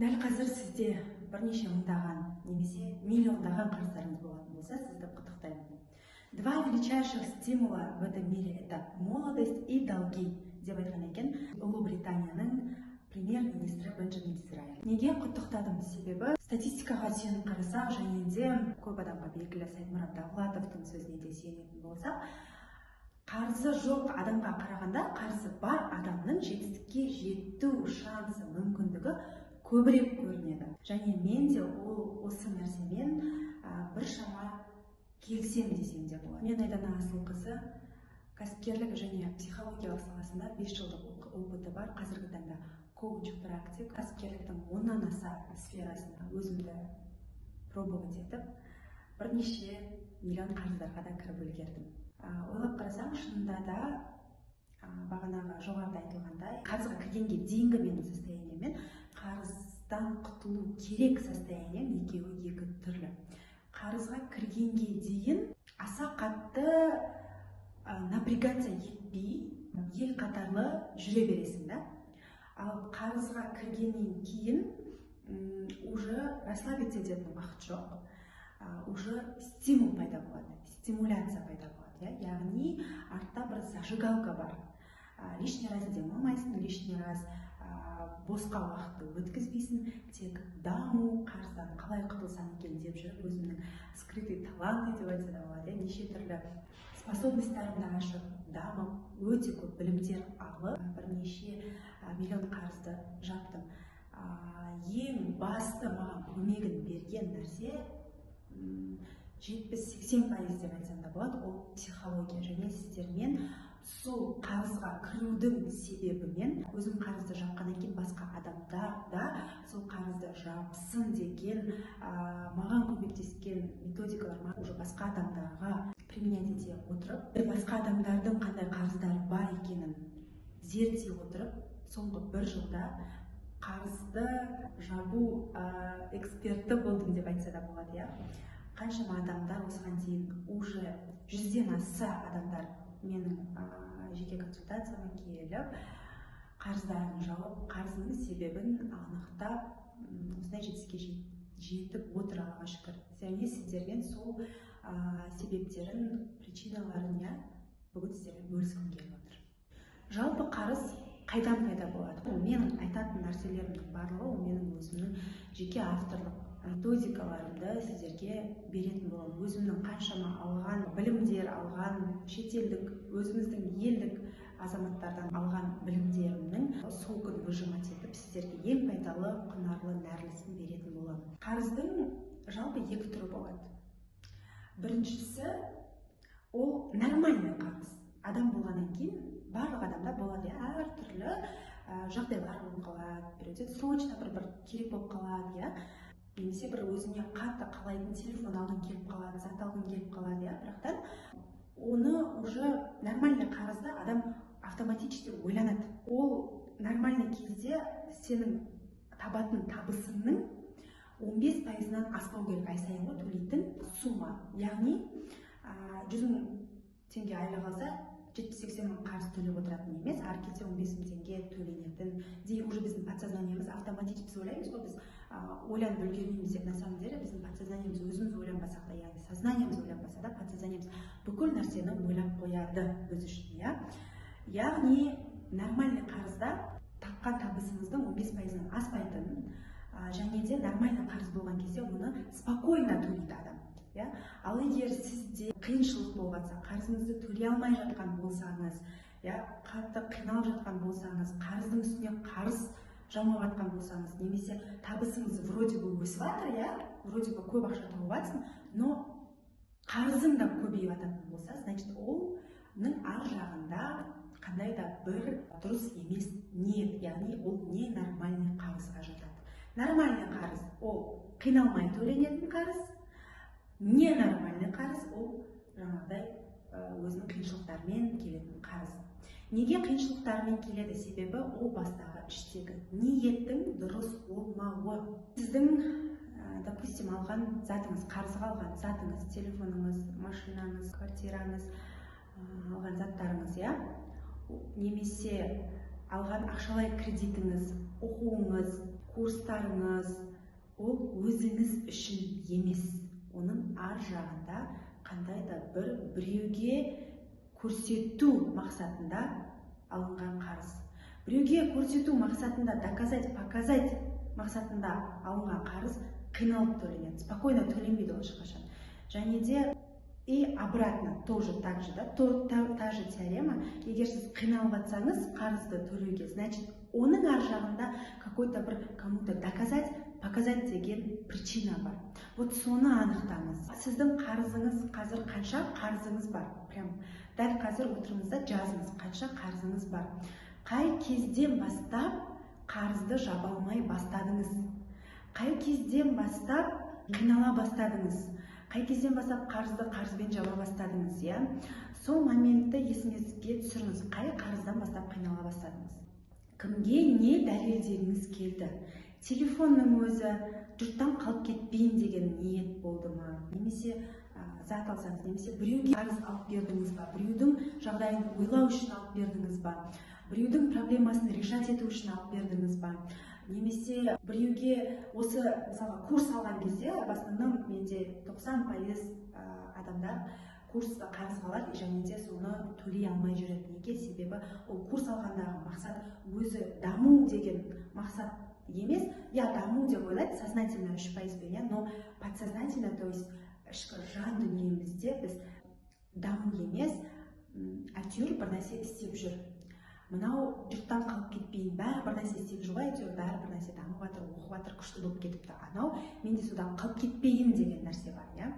Дәл қазір сізде бірнеше мыңдаған немесе миллиондаған қарыздарыңыз болатын болса, сізді құттықтаймын. Два величайших стимула в этом мире – это молодость и долги, деп айтқан екен Ұлыбританияның премьер-министрі Бенджамин Дизраэль. Неге құттықтадым? Себебі статистикаға сүйеніп қарасақ, және де көп адамға белгілі Сайтмұрат Давлатовтың сөзіне де сүйенетін болсақ, қарызы жоқ адамға қарағанда қарызы бар адамның жетістікке жету шансы, мүмкіндігі көбірек көрінеді. Және мен де осы нәрсемен біршама келісемін десем де болады. Мен Айдана Асылқызы кәсіпкерлік және психологиялық саласында 5 жылдық опыты бар. Қазіргі таңда коуч-практик, кәсіпкерліктің 10-нан аса сферасында өзімді пробовать етіп, бірнеше миллион қарыздарға да кіріп үлгердім. Ойлап қарасам, шынында да бағанағы жоғарыда айтылғандай, қарызға кіргенге дейінгі менің состояниемен қарыздан құтылу керек состоянием екеуі екі түрлі. Қарызға кіргенге дейін аса қатты напрягаться етпей, ел қатарлы жүре бересің да. Ал қарызға кіргеннен кейін уже расслабиться ететін уақыт жоқ. Уже стимул пайда болады, стимуляция пайда болады. Яғни артта бір зажигалка бар. Лишний раз демалмайсың, лишний раз босқа уақытты өткізбейсің, тек даму, қарыздан қалай құтылсам екен деп жүріп, өзімнің скрытый таланты деп айтса да болады, неше түрлі способностьтарымды ашып, дамып, өте көп білімдер алып, бірнеше миллион қарызды жаптым. Ең басты маған көмегін берген нәрсе 70-80% деп айтсам да болады, ол психология. Және сіздермен сол қарызға кірудің себебімен өзім қарызды жапқаннан кейін басқа адамдар да сол қарызды жапсын деген маған көмектескен методикалар уже басқа адамдарға применять ете отырып, басқа адамдардың қандай қарыздары бар екенін зерттей отырып, соңғы 1 жылда қарызды жабу эксперті болдым деп айтса да болады. Қаншама адамдар осыған дейін уже 100-ден аса адамдар менің жеке консультацияма келіп, қарыздарын жауып, қарызының себебін анықтап, осындай жетістікке жетіп отыр, Аллаға шүкір. Және сіздермен сол себептерін, причиналарын бүгін сіздермен бөліскім келіп отыр. Жалпы қарыз қайдан пайда болады? Менің айтатын нәрселерімнің барлығы, ол менің өзімнің жеке авторлық методикаларымды сіздерге беретін боламын. Өзімнің қаншама алған білімдер, алған шетелдік, өзіміздің елдік азаматтардан алған білімдерімнің сол күн выжимать етіп, сіздерге ең пайдалы, құнарлы, нәрлісін беретін боламын. Қарыздың жалпы 2 түрі болады. Біріншісі, ол нормальный қарыз. Адам болғаннан кейін барлық адамда болады, әртүрлі жағдайлар болып қалады, біреуде срочно бір керек болып қалады, немесе бір өзіңе қатты қалайтын телефон алғың келіп қалады, зат алғың келіп қалады, бірақтан оны уже нормальный қарызда адам автоматически ойланады. Ол нормальный кезде сенің табатын табысыңның 15%-нан аспау керек ай сайынғы төлейтін сумма. Яғни 100 000 теңге айлық алса, 70-80 мың қарыз төлеп отыратын емес, әр келсе 15 000 теңге төленетін. Уже біздің подсознаниеміз автоматически біз ойлаймыз ғой, біз ойланып үлгермейміз деп. На самом деле біздің подсознаниеміз өзіміз ойланбасақ та, яғни сознаниеміз ойланбаса да, подсознаниеміз бүкіл нәрсені ойлап қояды біз үшін. Яғни нормальный қарызда тапқан табысыңыздың 15%-нан аспайтын, және де нормальный қарыз болған кезде оны спокойно төлейді адам. Ал егер сізде қиыншылық болғанса, қарызыңызды төлей алмай жатқан болсаңыз, қатты қиналып жатқан болсаңыз, қарыздың үстіне қарыз жамап жатқан болсаңыз, немесе табысыңыз вроде бы өсіп жатыр, вроде бы көп ақша тауып жатсың, но қарызың да көбейіп жататын болса, значит, оның ар жағында қандай да бір дұрыс емес ниет, яғни ол ненормальный қарызға жатады. Нормальный қарыз ол қиналмай төленетін қарыз, ненормальный қарыз ол жаңағыдай өзінің қиыншылықтарымен келетін қарыз. Неге қиыншылықтарымен келеді? Себебі ол бастағы іштегі ниеттің дұрыс болмауы. Сіздің, допустим, алған затыңыз, қарызға алған затыңыз, телефоныңыз, машинаңыз, квартираңыз, алған заттарыңыз, немесе алған ақшалай кредитіңіз, оқуыңыз, курстарыңыз ол өзіңіз үшін емес. Оның ар жағында қандай да біреуге көрсету мақсатында алынған қарыз. Біреуге көрсету мақсатында, доказать, показать мақсатында алынған қарыз қиналып төленеді, спокойно төленбейді ол ешқашан. Және де и обратно тоже так же, да, та же теорема. Егер сіз қиналып жатсаңыз қарызды төлеуге, значит, оның ар жағында какой-то бір кому-то доказать, показать деген причина бар. Вот соны анықтаңыз. Сіздің қарызыңыз қазір қанша қарызыңыз бар? Прям дәл қазір отырыңызда жазыңыз, қанша қарызыңыз бар. Қай кезден бастап қарызды жаба алмай бастадыңыз? Қай кезден бастап қинала бастадыңыз? Қай кезден бастап қарызбен жаба бастадыңыз, я? Сол моментті есіңізге түсіріңіз. Қай қарыздан бастап қинала бастадыңыз? Кімге не дәлелдегіңіз келді? Телефонның өзі жұрттан қалып кетпейін деген ниет болды ма? Немесе зат алсаңыз, немесе біреуге қарыз алып бердіңіз ба? Біреудің жағдайын ойлау үшін алып бердіңіз ба? Біреудің проблемасын решать ету үшін алып бердіңіз ба? Немесе біреуге осы мысалы курс алған кезде в основном менде 90% адамдар курсқа қарыз алады және де соны төлей алмай жүреді. Неге? Себебі ол курс алғандағы мақсат өзі даму деген мақсат емес. Я даму деп ойлайды сознательно 3%, но подсознательно, то есть ішкі жан дүниемізде біз даму емес, әйтеуір бір нәрсе істеп жүр. Мынау жұрттан қалып кетпейін, бәрі бір нәрсе істеп жүр ғой, әйтеуір бәрі бір нәрсе дамып жатыр, оқып жатыр, күшті болып кетіпті. Анау менде содан қалып кетпейін деген нәрсе бар, я.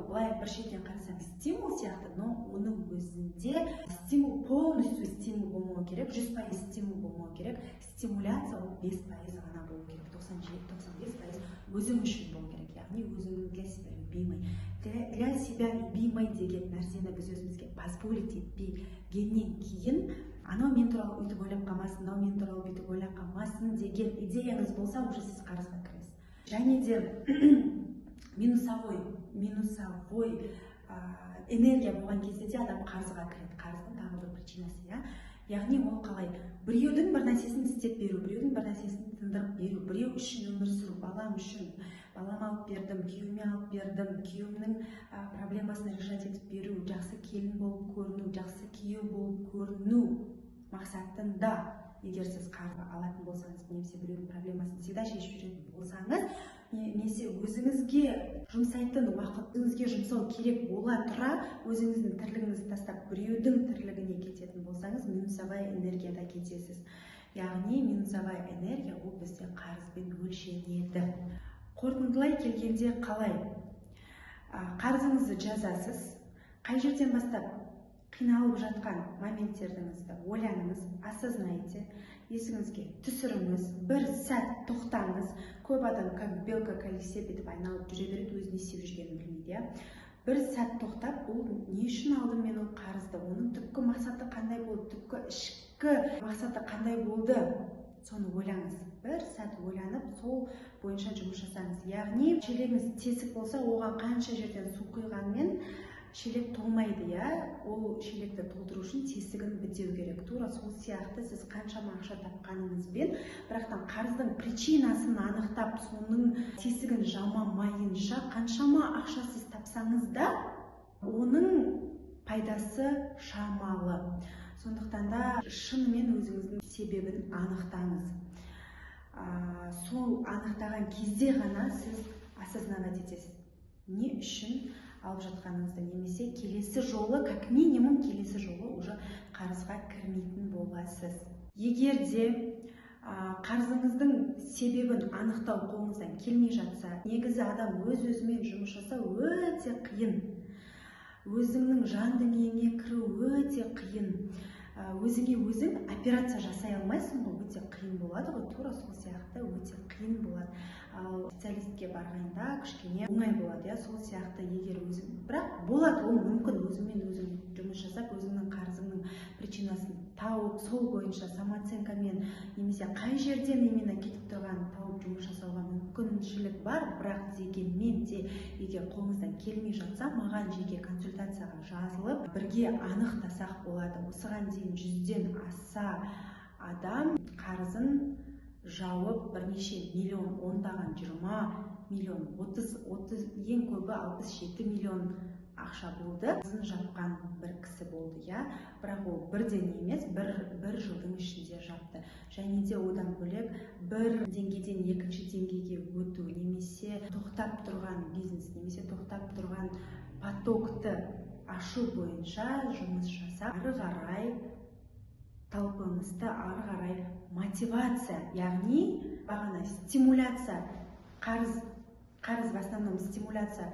Былай бір шеттен қарасаң стимул сияқты, но оның өзінде стимул полностью стимул болмау керек, 100% стимул болмау керек. Стимуляция ол 5% ғана болу керек, 97-95% өзің үшін болу керек. Яғни өзің для себя любимый. Для себя любимый деген нәрсені біз өзімізге позволить етпегеннен кейін, анау мен туралы өйтіп ойлап қалмасын, мынау мен туралы бүйтіп ойлап қалмасын деген идеяңыз болса, уже сіз қарызға кіресіз. Және де минусовой энергия болған кезде де адам қарызға кіреді. Қарыздың тағы бір причинасы, я. Яғни ол қалай? Біреудің бір нәрсесін істеп беру, біреудің бір нәрсесін тындырып беру, біреу үшін өмір сүру, балам үшін. Балам алып бердім, күйеуіме алып бердім, күйеуімнің проблемасын решать етіп беру, жақсы келін болып көріну, жақсы күйеу болып көріну мақсатында. Егер сіз қарызға алатын болсаңыз, немесе біреудің проблемасын всегда шешіп жүретін болсаңыз, немесе өзіңізге жұмсайтын уақытыңызге жұмсау керек бола тұра, өзіңіздің тірлігіңізді тастап біреудің тірлігіне кететін болсаңыз, минусовая энергияда кетесіз. Яғни минусовая энергия ол бізде қарызбен өлшенеді. Қорытындылай келгенде қалай? Қарызыңызды жазасыз, қай жерден бастап қиналып жатқан моменттеріңізді ойланыңыз, осознайте, есіңізге түсіріңіз, бір сәт тоқтаңыз. Көп адам как белка в колесе бүйтіп айналып жүре береді, өзі не істеп жүргенін білмейді. Бір сәт тоқтап, бұл не үшін алдым мен ол қарызды, оның түпкі мақсаты қандай болды, түпкі ішкі мақсаты қандай болды, соны ойлаңыз. Бір сәт ойланып, сол бойынша жұмыс жасаңыз. Яғни шелегіңіз тесік болса, оған қанша жерден су құйғанмен шелек толмайды, я. Ол шелекті толтыру үшін тесігін бітеу керек. Тура сол сияқты сіз қаншама ақша тапқаныңызбен, бірақтан қарыздың причинасын анықтап, соның тесігін жамамайынша қаншама ақша сіз тапсаңыз да, оның пайдасы шамалы. Сондықтан да шынымен өзіңіздің себебін анықтаңыз. Сол анықтаған кезде ғана сіз осознавать етесіз. Не үшін алып жатқаныңызды, немесе келесі жолы, как минимум келесі жолы уже қарызға кірмейтін боласыз. Егер де қарызыңыздың себебін анықтау қолыңыздан келмей жатса, негізі адам өз-өзімен жұмыс жасау өте қиын. Өзіңнің жан дүниеңе кіру өте қиын. Өзіңе өзің операция жасай алмайсың ғой, өте қиын болады ғой, тура сол сияқты өте қиын болады. Ал специалистке барғанда кішкене оңай болады, я. Сол сияқты егер өзің, бірақ болады, ол мүмкін өзіңмен өзің жұмыс жасап, өзіңнің қарызыңның причинасын тауып, сол бойынша самооценкамен, немесе қай жерден именно кетіп тұрғанын тауып жұмыс жасауға мүмкіншілік бар, бірақ дегенмен де егер қолыңыздан келмей жатса, маған жеке консультацияға жазылып, бірге анықтасақ болады. Осыған дейін 100-ден аса адам қарызын жауып бірнеше миллион, ондаған 20 миллион, 30 ең көбі 67 миллион ақша болды. Қызын жапқан бір кісі болды, иә. Бірақ ол бірден емес, бір жылдың ішінде жапты. Және де одан бөлек бір деңгейден екінші деңгейге өту, немесе тоқтап тұрған бизнес, немесе тоқтап тұрған потокты ашу бойынша жұмыс жасап, ары қарай талпынысты, ары қарай мотивация, яғни бағана стимуляция, қарыз в основном стимуляция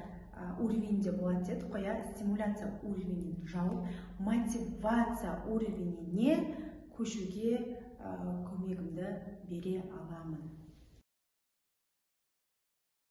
уровеньде болады дедік қой, стимуляция уровенін жауып, мотивация уровеніне көшуге көмегімді бере аламын.